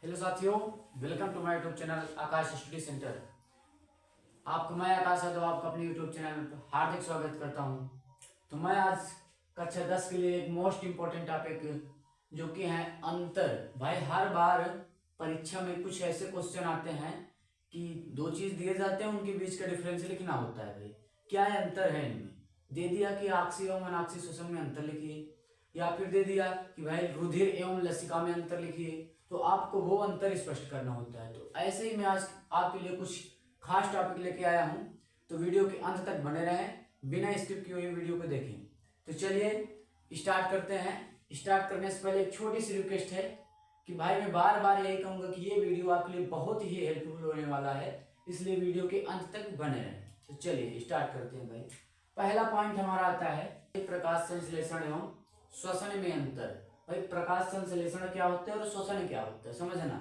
Hello साथियों, welcome to my YouTube channel Akash study centre. आपको मैं आकाश यादव आपका अपने यूट्यूब चैनल पर हार्दिक स्वागत करता हूं। तो मैं आज कक्षा 10 के लिए एक मोस्ट इम्पोर्टेंट टॉपिक जो कि है अंतर। भाई हर बार परीक्षा में कुछ ऐसे क्वेश्चन आते हैं कि दो चीज दिए जाते हैं, उनके बीच का डिफरेंस लिखना होता है। भाई क्या है अंतर है इनमें, दे दिया कि आक्सीय एवं अनाक्सीय श्वसन में अंतर लिखिए, या फिर दे दिया कि भाई रुधिर एवं लसिका में अंतर लिखिए, तो आपको वो अंतर स्पष्ट करना होता है। तो ऐसे ही मैं आज आपके लिए कुछ खास टॉपिक लेके आया हूं, तो वीडियो के अंत तक बने रहें, बिना स्किप किए हुए वीडियो को देखें। तो चलिए स्टार्ट करते हैं। स्टार्ट करने से पहले एक छोटी सी रिक्वेस्ट है कि भाई मैं बार बार यही कहूंगा कि ये वीडियो आपके लिए बहुत ही हेल्पफुल होने वाला है, इसलिए वीडियो के अंत तक बने रहें। तो चलिए स्टार्ट करते हैं। भाई पहला पॉइंट हमारा आता है प्रकाश संश्लेषण एवं श्वसन में अंतर। भाई प्रकाश संश्लेषण क्या होता है और श्वसन क्या होता है, समझना।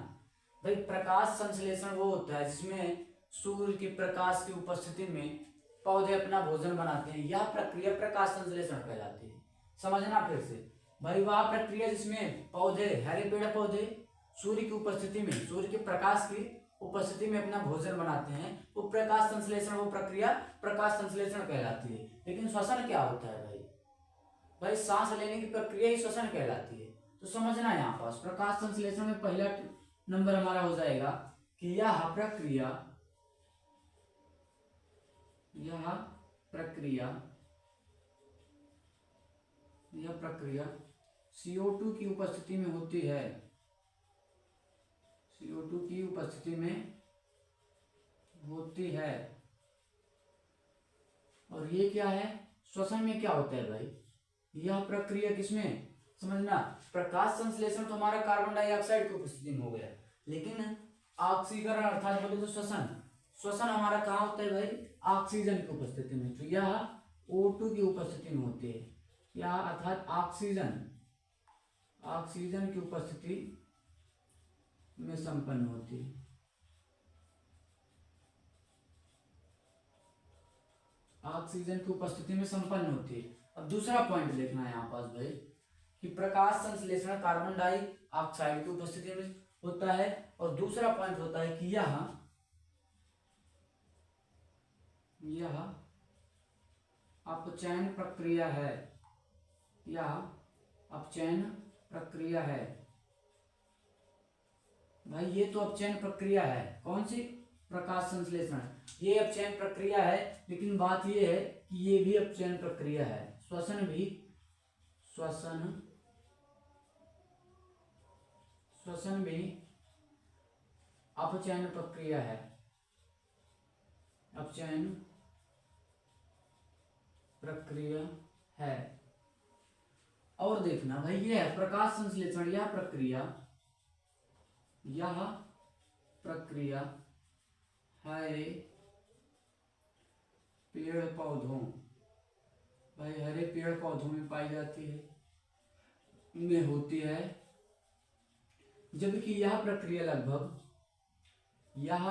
भाई प्रकाश संश्लेषण वो होता है जिसमें सूर्य के प्रकाश की उपस्थिति में पौधे अपना भोजन बनाते हैं, यह प्रक्रिया प्रकाश संश्लेषण कहलाती है। समझना फिर से, भाई वह प्रक्रिया जिसमें पौधे, हरे पेड़ पौधे सूर्य की उपस्थिति में, सूर्य के प्रकाश की उपस्थिति में अपना भोजन बनाते हैं, वो प्रकाश संश्लेषण, वो प्रक्रिया प्रकाश संश्लेषण कहलाती है। लेकिन श्वसन क्या होता है भाई? भाई सांस लेने की प्रक्रिया ही श्वसन कहलाती है। तो समझना यहाँ पास प्रकाश संश्लेषण में पहला नंबर हमारा हो जाएगा कि यह प्रक्रिया CO2 की उपस्थिति में होती है। CO2 की उपस्थिति में होती है। और ये क्या है, श्वसन में क्या होता है भाई? यह प्रक्रिया किसमें, समझना, प्रकाश संश्लेषण तो हमारा कार्बन डाइऑक्साइड की उपस्थिति में हो गया, लेकिन ऑक्सीकरण अर्थात बोले तो श्वसन, श्वसन हमारा कहाँ होता है भाई? ऑक्सीजन की उपस्थिति में। तो यह O2 की उपस्थिति में होती है, यह अर्थात ऑक्सीजन की उपस्थिति में संपन्न होती है। ऑक्सीजन की उपस्थिति में संपन्न होती है। अब दूसरा पॉइंट देखना है यहाँ पास भाई कि प्रकाश संश्लेषण कार्बन डाइऑक्साइड की उपस्थिति में होता है, और दूसरा पॉइंट होता है कि यह अपचयन प्रक्रिया है। यह अपचयन प्रक्रिया है। भाई ये तो अपचयन प्रक्रिया है, कौन सी? प्रकाश संश्लेषण, ये अपचयन प्रक्रिया है, लेकिन बात ये है कि ये भी अपचयन प्रक्रिया है। श्वसन भी अपचयन प्रक्रिया है। अपचयन प्रक्रिया है। और देखना भाई, ये है प्रकाश संश्लेषण, यह प्रक्रिया हरे पेड़ पौधों, भाई हरे पेड़ पौधों में पाई जाती है, में होती है, जबकि यह प्रक्रिया लगभग, यह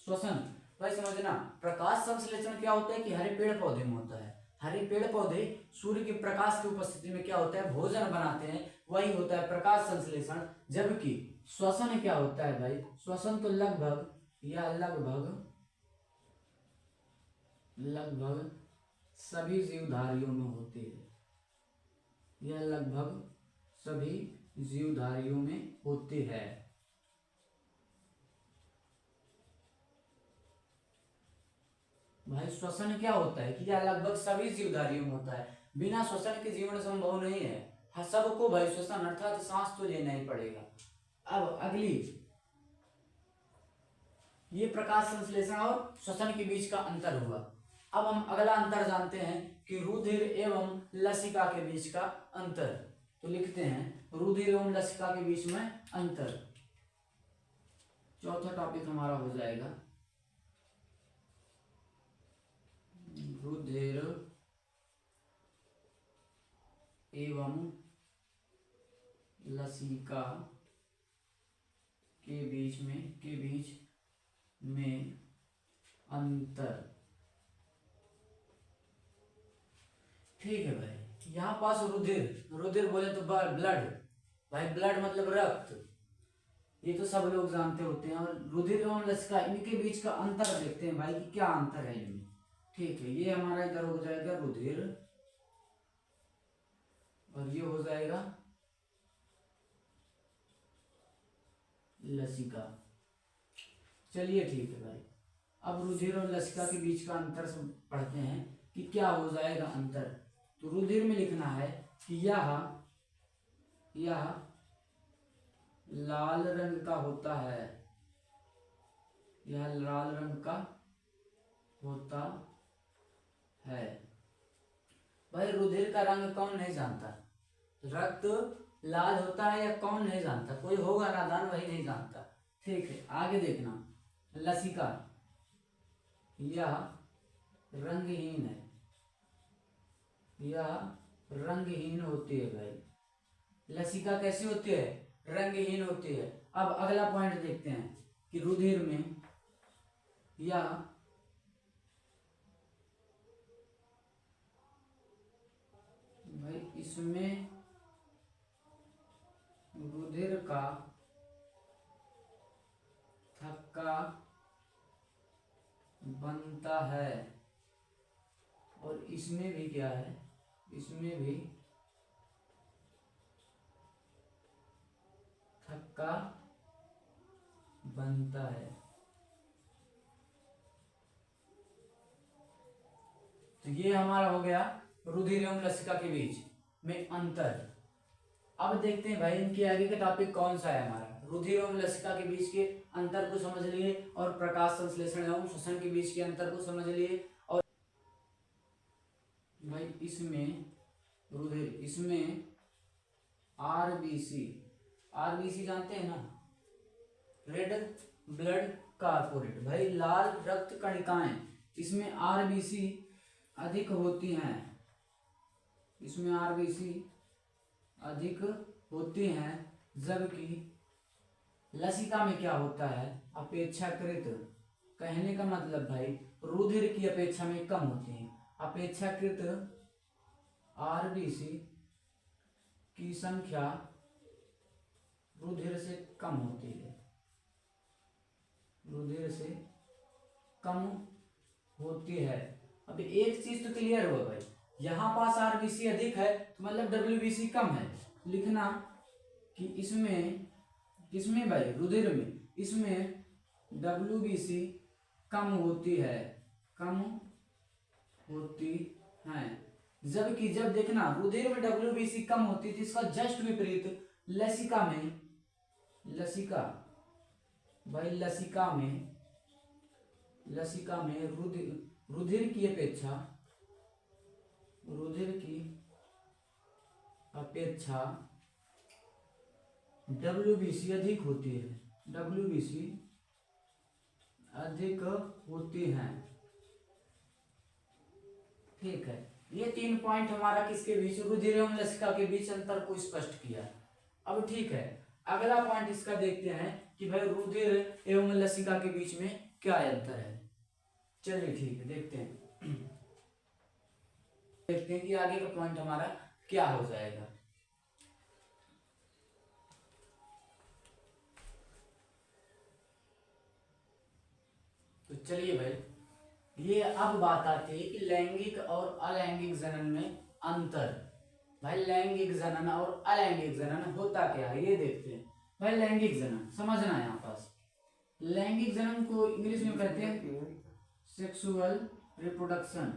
श्वसन, भाई समझना, प्रकाश संश्लेषण क्या होता है कि हरे पेड़ पौधे में होता है। हरे पेड़ पौधे सूर्य के प्रकाश की उपस्थिति में क्या होता है? भोजन बनाते हैं, वही होता है प्रकाश संश्लेषण। जबकि श्वसन क्या होता है भाई? श्वसन तो लगभग सभी जीवधारियों में होती है। यह लगभग सभी जीवधारियों में होती है। भाई श्वसन क्या होता है कि यह लगभग सभी जीवधारियों में होता है। बिना श्वसन के जीवन संभव नहीं है। हाँ, सबको भाई श्वसन अर्थात सांस तो लेना ही पड़ेगा। अब अगली, ये प्रकाश संश्लेषण और श्वसन के बीच का अंतर हुआ। अब हम अगला अंतर जानते हैं कि रुधिर एवं लसिका के बीच का अंतर। तो लिखते हैं रुधिर एवं लसिका के बीच में अंतर। चौथा टॉपिक हमारा हो जाएगा रुधिर एवं लसिका के बीच में अंतर। ठीक है भाई, यहां पास रुधिर बोले तो ब्लड, भाई ब्लड मतलब रक्त, ये तो सब लोग जानते होते हैं। और रुधिर एवं लसिका, इनके बीच का अंतर देखते हैं भाई कि क्या अंतर है इनमें। ठीक है, ये हमारा इधर हो जाएगा रुधिर और ये हो जाएगा लसिका। चलिए ठीक है भाई, अब रुधिर और लसिका के बीच का अंतर से पढ़ते हैं कि क्या हो जाएगा अंतर। तो रुधिर में लिखना है कि यह लाल रंग का होता है, यह लाल रंग का होता है। भाई रुधिर का रंग कौन नहीं जानता, रक्त लाल होता है या कौन नहीं जानता, कोई होगा नादान वही नहीं जानता। ठीक है, आगे देखना, लसिका यह रंगहीन है, यह रंगहीन होती है भाई। लसिका कैसी होती है, रंगहीन होती है। अब अगला पॉइंट देखते हैं कि रुधिर में यह भाई इसमें रुधिर का थक्का बनता है और इसमें भी क्या है, इसमें भी थक्का बनता है। तो ये हमारा हो गया रुधिर एवं लसिका के बीच में अंतर। अब देखते हैं भाई इनके आगे का टॉपिक कौन सा है हमारा। रुधिर एवं लसिका के बीच के अंतर को समझ लिए और प्रकाश संश्लेषण एवं श्वसन के बीच के अंतर को समझ लिए। और भाई इसमें रुधिर, इसमें आरबीसी, आरबीसी जानते हैं ना, रेड ब्लड कारपोरेट, भाई लाल रक्त कणिकाएं, इसमें आरबीसी अधिक होती हैं, इसमें आरबीसी अधिक होती हैं। जबकि लसिका में क्या होता है, अपेक्षाकृत, कहने का मतलब भाई रुधिर की अपेक्षा में कम होती हैं। अपेक्षाकृत आरबीसी की संख्या रुधिर से कम होती है, रुधिर से कम होती है। अब एक चीज तो क्लियर हुआ भाई, यहां पास आरबीसी अधिक है तो मतलब डब्ल्यूबीसी कम है। लिखना कि इसमें भाई रुधिर में, इसमें डब्ल्यूबीसी कम होती है, कम होती है। जबकि जब देखना रुधिर में डब्ल्यूबीसी कम होती थी, इसका जस्ट विपरीत लसिका में, लसिका भाई लसिका में रुधिर की अपेक्षा डब्ल्यूबीसी अधिक होती है, डब्ल्यूबीसी अधिक होती है। ठीक है, ये 3 पॉइंट हमारा किसके बीच, रुधिर एवं लसिका के बीच अंतर को स्पष्ट किया। अब ठीक है, अगला पॉइंट इसका देखते हैं कि भाई रुधिर एवं लसिका के बीच में क्या अंतर है। चलिए ठीक है, देखते हैं कि आगे का पॉइंट हमारा क्या हो जाएगा। तो चलिए भाई, ये अब बात आती है कि लैंगिक और अलैंगिक जनन में अंतर। भाई लैंगिक जनन और अलैंगिक जनन होता क्या है ये देखते हैं। भाई लैंगिक जनन समझना है यहाँ पास, लैंगिक जनन को इंग्लिश में कहते हैं सेक्सुअल रिप्रोडक्शन,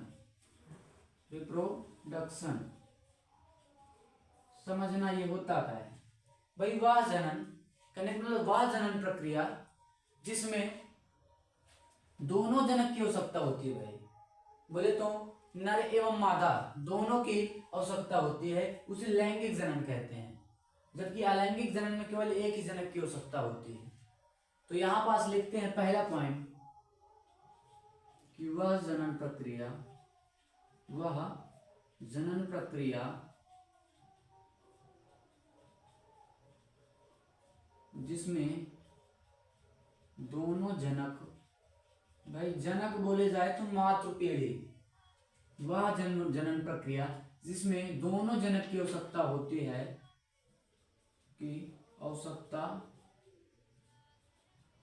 रिप्रोडक्शन समझना ये होता क्या है। भाई वह जनन, कहने का मतलब वह जनन प्रक्रिया जिसमें दोनों जनक की आवश्यकता होती है। भाई बोले तो नर एवं मादा दोनों की आवश्यकता होती है, उसे लैंगिक जनन कहते हैं। जबकि अलैंगिक जनन में केवल एक ही जनक की आवश्यकता होती है। तो यहां पास लिखते हैं पहला पॉइंट कि वह जनन प्रक्रिया जिसमें दोनों जनक, भाई जनक बोले जाए तो मातृ पीढ़ी, वह जनन प्रक्रिया जिसमें दोनों जनक की आवश्यकता होती है, की आवश्यकता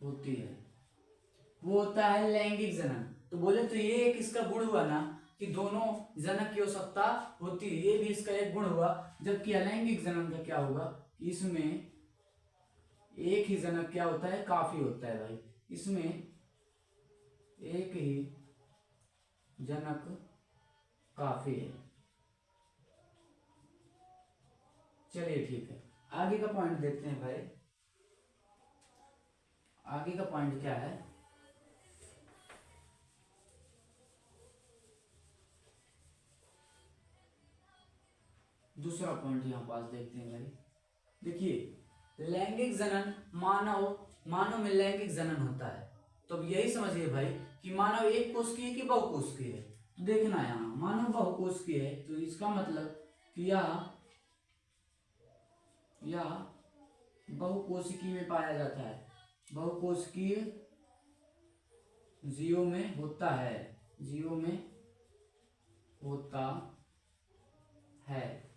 होती है, वो होता है लैंगिक जनन। तो बोले तो ये एक इसका गुण हुआ ना कि दोनों जनक की आवश्यकता होती है, ये भी इसका एक गुण हुआ। जबकि अलैंगिक जनन का क्या होगा कि इसमें एक ही जनक क्या होता है, काफी होता है भाई। इसमें एक ही जनक काफी है। चलिए ठीक है, आगे का पॉइंट देखते हैं भाई। आगे का पॉइंट क्या है, दूसरा पॉइंट यहां पास देखते हैं भाई। देखिए लैंगिक जनन, मानव में लैंगिक जनन होता है। तो अब यही समझिए भाई कि मानव एक कोश की है कि बहुकोश की है। तो देखना यहाँ मानव बहुकोश की है, तो इसका मतलब कि यह बहुकोशिकी में पाया जाता है, बहुकोशिकीय जीवों में होता है, जीवों में होता है।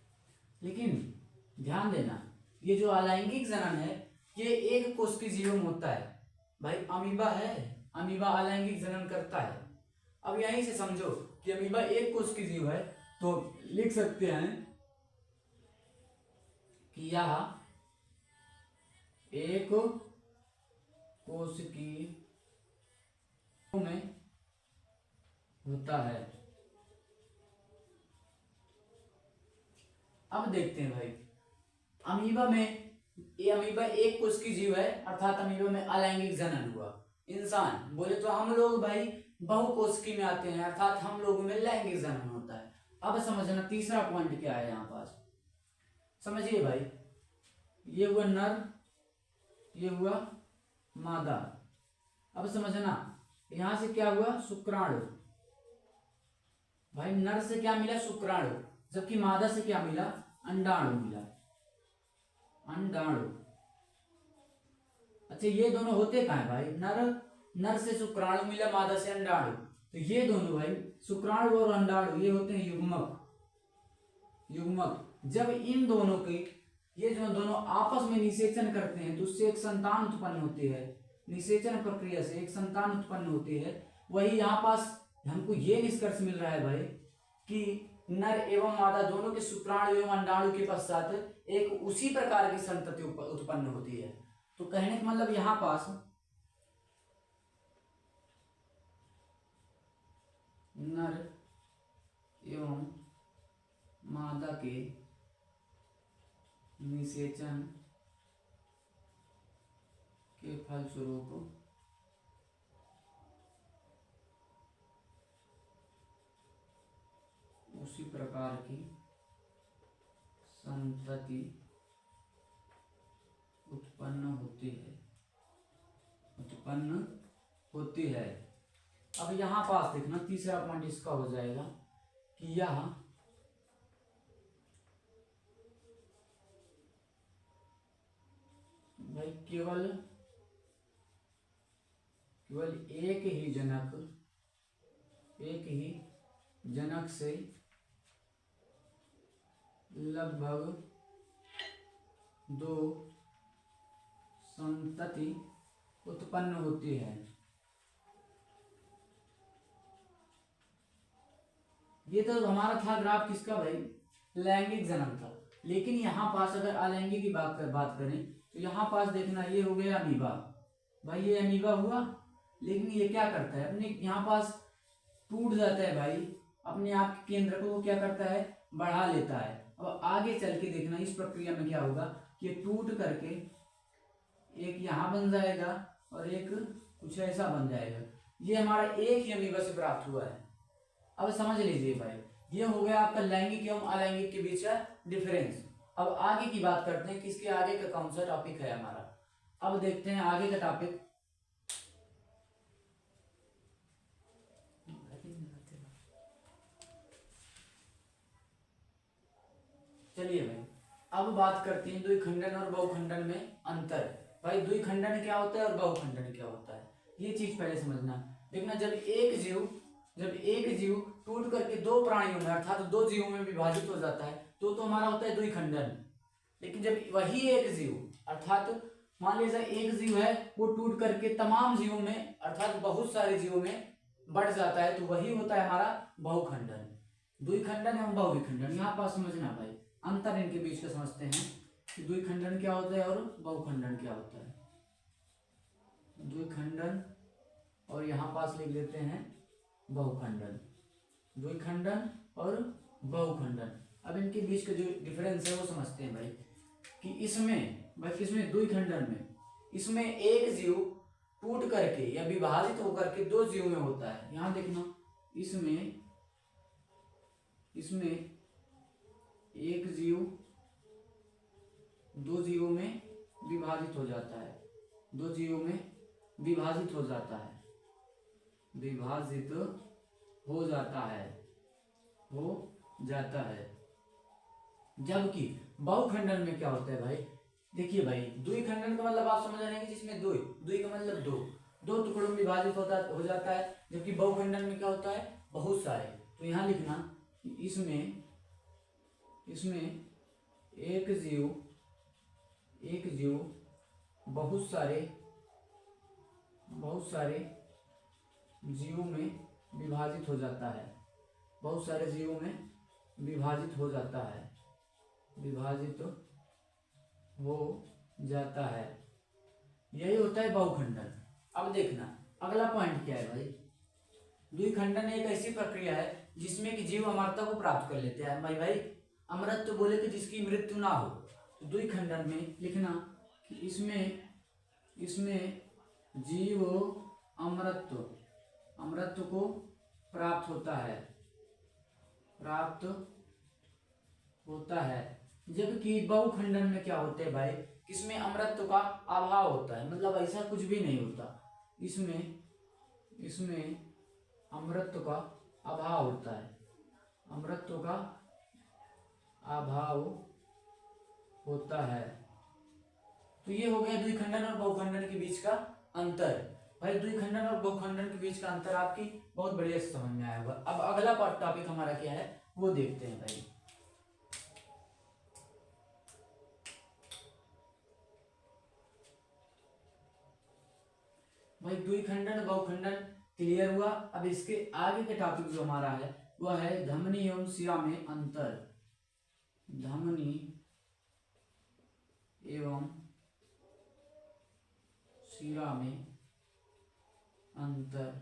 लेकिन ध्यान देना, ये जो अलैंगिक जनन है ये एक कोश के जीवों में होता है भाई। अमीबा है, अमीबा अलैंगिक जनन करता है। अब यहीं से समझो कि अमीबा एक कोश की जीव है, तो लिख सकते हैं कि यह एक कोश की में होता है। अब देखते हैं भाई अमीबा में, ये अमीबा एक कोश की जीव है, अर्थात अमीबा में अलैंगिक जनन हुआ। इंसान बोले तो हम लोग भाई बहुकोशिकी में आते हैं, अर्थात हम लोगों में लैंगिक जनन होता है। अब समझना तीसरा पॉइंट क्या है यहाँ पास, समझिए भाई। ये हुआ नर, ये हुआ मादा। अब समझना यहां से क्या हुआ, शुक्राणु। भाई नर से क्या मिला, शुक्राणु, जबकि मादा से क्या मिला, अंडाणु मिला, अंडाणु। अच्छा ये दोनों होते कहाँ है भाई, नर से शुक्राणु मिला, मादा से अंडाणु। तो ये दोनों भाई शुक्राणु और अंडाणु ये होते हैं युग्मक, युग्मक। जब इन दोनों के, ये जो दोनों आपस में निषेचन करते हैं तो उससे एक संतान उत्पन्न होती है, निषेचन प्रक्रिया से एक संतान उत्पन्न होती है। वही यहाँ पास हमको ये निष्कर्ष मिल रहा है भाई कि नर एवं मादा दोनों के शुक्राणु एवं अंडाणु के पश्चात एक उसी प्रकार की संतति उत्पन्न होती है। तो कहने का मतलब यहाँ पास नर एवं मादा के निषेचन के फलस्वरूप उसी प्रकार की संतति उत्पन्न होती है, उत्पन्न होती है। अब यहां पास देखना तीसरा पॉइंट इसका हो जाएगा कि यह भाई केवल एक ही जनक से लगभग दो संतति उत्पन्न होती है। ये तो हमारा था ग्राफ किसका भाई, लैंगिक जनन था। लेकिन यहाँ पास अगर अलैंगिक की बात करें तो यहाँ पास देखना ये हो गया अमीबा। भाई ये अमीबा हुआ, लेकिन ये क्या करता है, अपने यहाँ पास टूट जाता है भाई, अपने आप के केंद्र को वो क्या करता है, बढ़ा लेता है। अब आगे चल के देखना इस प्रक्रिया में क्या होगा कि टूट करके एक यहाँ बन जाएगा और एक कुछ ऐसा बन जाएगा। ये हमारा एक ही अमीबा से प्राप्त हुआ है। अब समझ लीजिए भाई, ये हो गया आपका लैंगिक एवं अलैंगिक के बीच का डिफरेंस। अब आगे की बात करते हैं कि इसके आगे का कौन सा टॉपिक है हमारा। अब देखते हैं आगे का टॉपिक। चलिए भाई अब बात करते हैं द्विखंडन और बहुखंडन में अंतर। भाई द्विखंडन क्या होता है और बहुखंडन क्या होता है, ये चीज पहले समझना। देखना जब एक जीव टूट करके दो प्राणियों में अर्थात दो जीवों में विभाजित हो जाता है तो हमारा होता है द्विखंडन। लेकिन जब वही एक जीव अर्थात मान लीजिए एक जीव है वो टूट करके तमाम जीवों में अर्थात बहुत सारे जीवों में बढ़ जाता है, तो वही होता है हमारा बहुखंडन। द्विखंडन एवं बहुविखंडन, यहाँ पास समझना भाई, अंतर इनके बीच का समझते हैं कि द्विखंडन क्या होता है और बहुखंडन क्या होता है। द्विखंडन और यहाँ पास लिख देते हैं बहुखंडन। द्विखंडन और बहुखंडन, अब इनके बीच का जो डिफरेंस है वो समझते हैं भाई, कि इसमें भाई किसमें, द्विखंडन में, इसमें एक जीव टूट करके या विभाजित होकर के दो जीवों में होता है। यहां देखना, इसमें एक जीव दो जीवों में विभाजित हो जाता है, दो जीवों में विभाजित हो जाता है, विभाजित हो जाता है। जबकि बहुखंडन में क्या होता है भाई, देखिए भाई, द्विखंडन का मतलब आप समझ रहे हैं कि जिसमें द्वि का मतलब दो टुकड़ों में विभाजित हो जाता है, जबकि बहुखंडन में क्या होता है, बहुत सारे। तो यहाँ लिखना इसमें एक जीव बहुत सारे जीवों में विभाजित हो जाता है, बहुत सारे जीवों में विभाजित हो जाता है, यही होता है बहुखंडन। अब देखना अगला पॉइंट क्या है भाई, द्विखंडन एक ऐसी प्रक्रिया है जिसमें कि जीव अमरता को प्राप्त कर लेते हैं। भाई अमरत्व तो बोले कि जिसकी मृत्यु ना हो, तो द्विखंडन में लिखना कि इसमें जीव अमरत्व को प्राप्त होता है। जबकि बहुखंडन में क्या होता है भाई, किसमें अमरत्व का अभाव होता है, मतलब ऐसा कुछ भी नहीं होता, इसमें अमरत्व का अभाव होता है, अमरत्व का अभाव होता है। तो ये हो गया द्विखंडन और बहुखंडन के बीच का अंतर। भाई द्विखंडन और बहुखंडन के बीच का अंतर आपकी बहुत बढ़िया से समझ में आया होगा। अब अगला टॉपिक हमारा क्या है वो देखते हैं भाई। द्विखंडन बहुखंडन क्लियर हुआ। अब इसके आगे का टॉपिक जो हमारा है वह है धमनी एवं शिरा में अंतर। धमनी एवं शिरा में अंतर।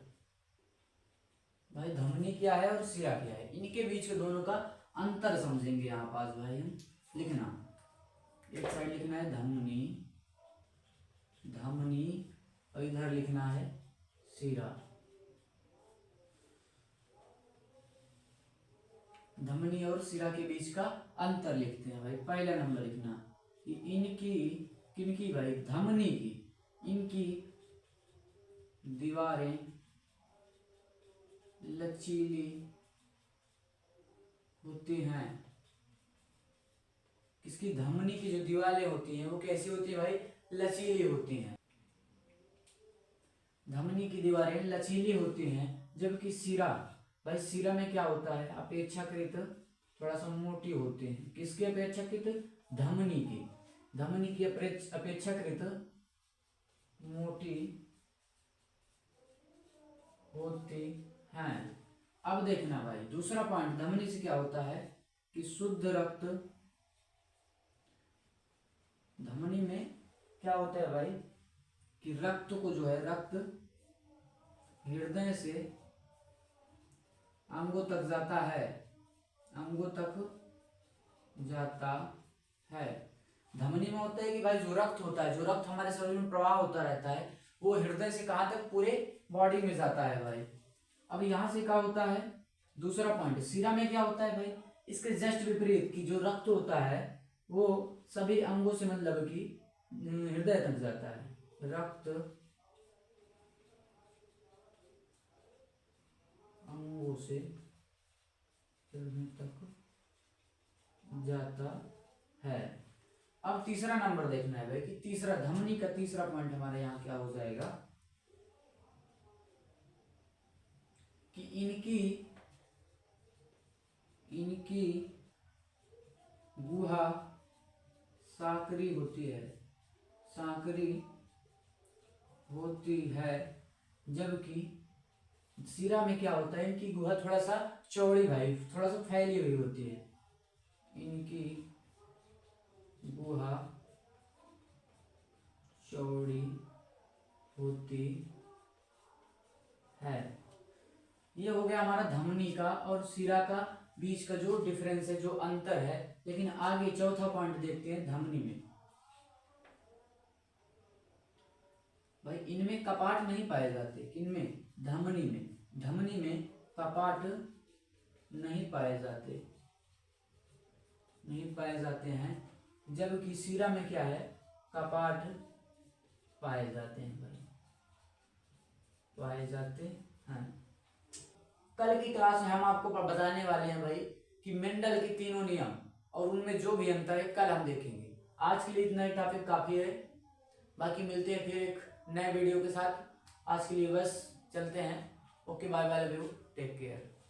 भाई धमनी क्या है और शिरा क्या है, इनके बीच के दोनों का अंतर समझेंगे यहाँ पास भाई। हम लिखना, एक साइड लिखना है धमनी और इधर लिखना है शिरा। धमनी और शिरा के बीच का अंतर लिखते हैं भाई। पहला नंबर लिखना कि किनकी भाई, धमनी की, इनकी दीवारें लचीली होती हैं। किसकी, धमनी की जो दीवारें होती हैं वो कैसी होती है भाई, लचीली होती हैं। धमनी की दीवारें लचीली होती हैं, जबकि शिरा, भाई शिरा में क्या होता है, अपेक्षाकृत थोड़ा सा मोटी होती हैं। किसकी अपेक्षाकृत, धमनी की अपेक्षाकृत मोटी होती हैं। अब देखना भाई दूसरा पॉइंट, धमनी से क्या होता है कि शुद्ध रक्त, धमनी में क्या होता है भाई कि रक्त को जो है, रक्त हृदय से अंगों तक जाता है। धमनी में होता है कि भाई जो रक्त होता है, जो रक्त हमारे शरीर में प्रवाह होता रहता है, वो हृदय से कहाँ तक, पूरे बॉडी में जाता है भाई। अब यहाँ से क्या होता है, दूसरा पॉइंट, शिरा में क्या होता है भाई, इसके जस्ट विपरीत कि जो रक्त होता है वो सभी अंगों से मतलब कि हृदय तक जाता है। रक्त अंगों से हृदय तक जाता है। अब तीसरा नंबर देखना है भाई कि तीसरा, धमनी का तीसरा पॉइंट हमारे यहाँ क्या हो जाएगा कि इनकी गुहा साकरी होती है। सांकरी होती है, जबकि सिरा में क्या होता है, इनकी गुहा थोड़ा सा चौड़ी भाई, थोड़ा सा फैली हुई होती है, इनकी गुहा चौड़ी होती है। ये हो गया हमारा धमनी का और सिरा का बीच का जो डिफरेंस है, जो अंतर है। लेकिन आगे चौथा पॉइंट देखते हैं धमनी में। भाई इनमें कपाट नहीं पाए जाते, किनमें? धमनी में। धमनी में कपाट नहीं पाए जाते, नहीं पाए जाते हैं, जबकि सिरा में क्या है, कपाट पाए जाते हैं भाई, पाए जाते हैं। कल की क्लास में हम आपको बताने वाले हैं भाई कि मेंडल के तीनों नियम और उनमें जो भी अंतर है कल हम देखेंगे। आज के लिए इतना ही टॉपिक काफी है, बाकी मिलते हैं फिर एक नए वीडियो के साथ। आज के लिए बस चलते हैं। Okay, bye bye, love you, take care.